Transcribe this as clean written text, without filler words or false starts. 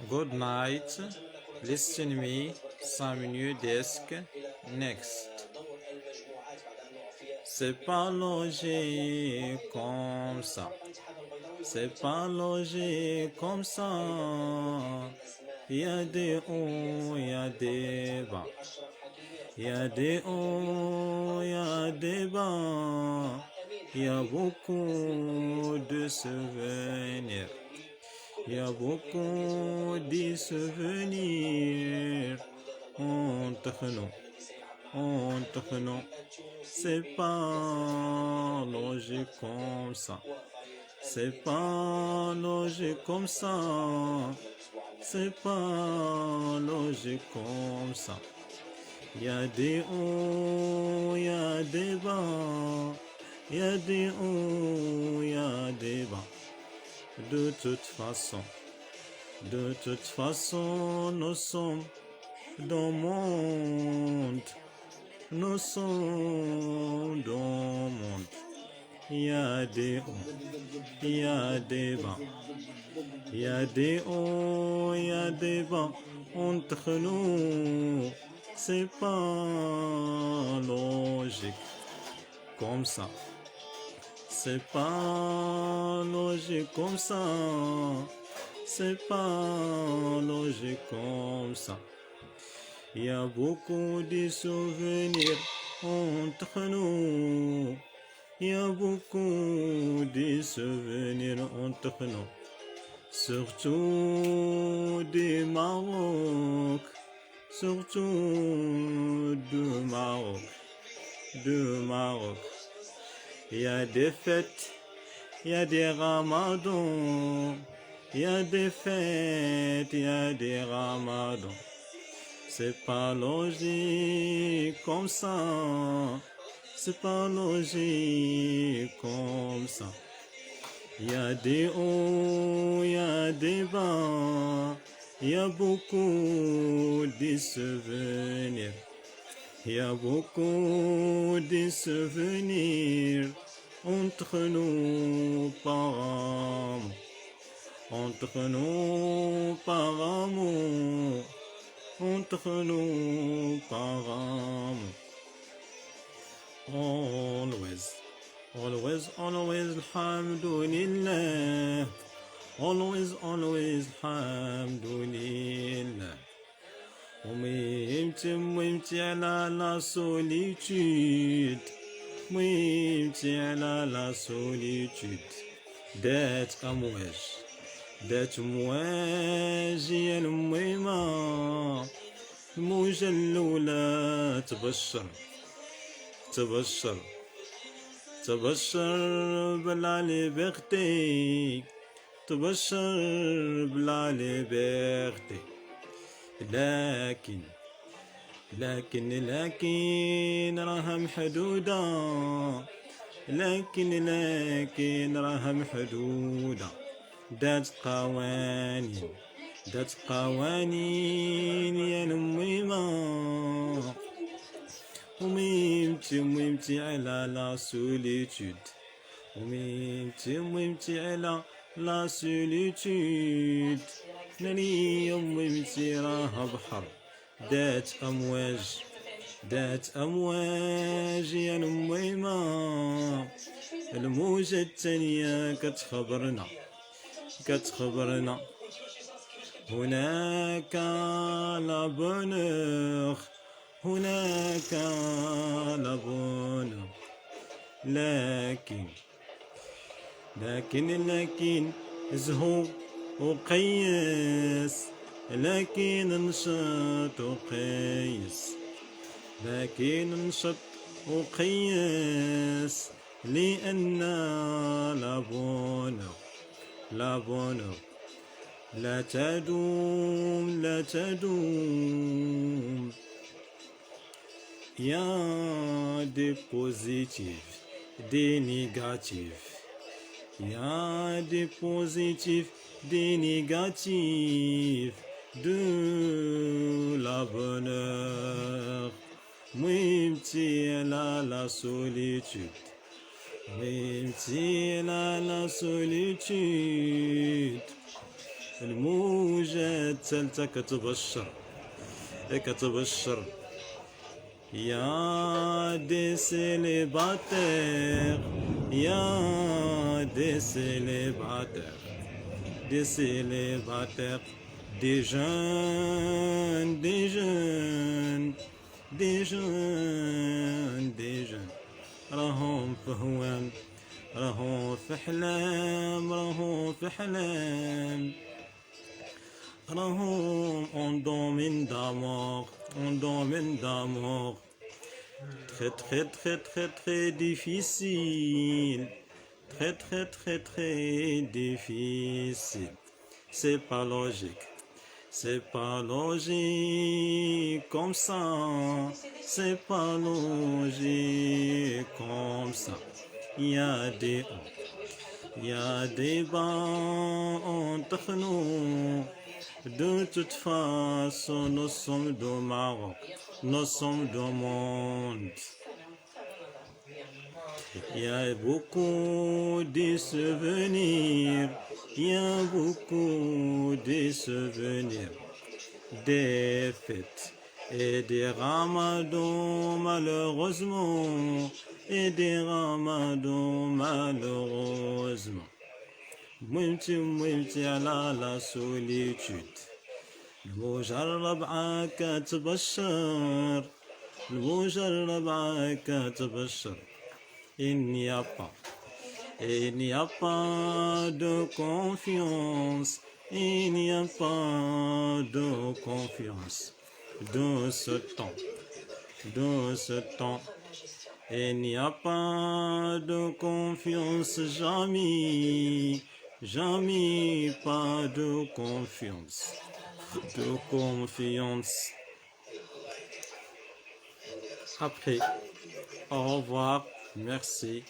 Good night. Listen me. 5 minutes desk. Next. C'est pas logique comme ça. C'est pas logique comme ça. Il y a des hauts, il y a des bas. Il y a des hauts, il y a des bas. Il y a beaucoup de souvenirs. Il y a beaucoup de souvenirs entre nous. Entre nous. C'est pas logique comme ça. C'est pas logique comme ça. C'est pas logique comme ça. Il y a des hauts, il y a des bas. Il y a des hauts, il y a des bas. De toute façon, nous sommes dans le monde. Nous sommes dans le monde. Il y a des hauts, il y a des bas. Il y a des hauts, il y a des bas entre nous. C'est pas logique comme ça. C'est pas logique comme ça. C'est pas logique comme ça. Il y a beaucoup de souvenirs entre nous. Il y a beaucoup de souvenirs entre nous. Surtout du Maroc. Surtout du Maroc. Du Maroc. Il y a des fêtes. Il y a des ramadans. Il y a des fêtes. Il y a des ramadans. C'est pas logique comme ça. C'est pas logique comme ça. Il y a des hauts, il y a des bas. Il y a beaucoup de souvenirs. Il y a beaucoup de souvenirs entre nous par amour. Entre nous par amour. Entre nous par amour. Always, alhamdulillah. Always, alhamdulillah. وميمتي على la solitude. ميمتي على la solitude. دات أمواج يا الميمة. الموجة الأولى تبشر بلا ليبرتي. تبشر بلا ليبرتي. لكن راها محدودة. لكن راها محدودة. دات قوانين يا الميمة. وميمتي على لا سوليتود. وميمتي على لا سوليتود. ناني يميمتي راها بحر. دات أمواج يا الميمة. الموجة التانية كتخبرنا. هناك لا بونور. هناك لا بونور. لكن زهو وقيس. لكن نشط وقيس. لأن لا بونور لا تدوم. يا دي positif, des négatifs. يا دي positif, des négatifs. De la bonheur. ميمتي على la solitude. وامتيل على solitude الموجة الثالثة كتبشر يا دي célibataires يا دي célibataires des jeunes راهم في هوام راهم في حلام راهم en domaine d'amour très difficile très difficile. C'est pas logique comme ça. C'est pas logique comme ça. Il y a des bas entre nous. De toute façon, nous sommes du Maroc, nous sommes du monde. Il y a beaucoup de souvenirs, des fêtes et des ramadans malheureusement, مهمتي على la solitude المجرب كتبشر il n'y a pas de confiance dans ce temps il n'y a pas de confiance jamais pas de confiance après au revoir merci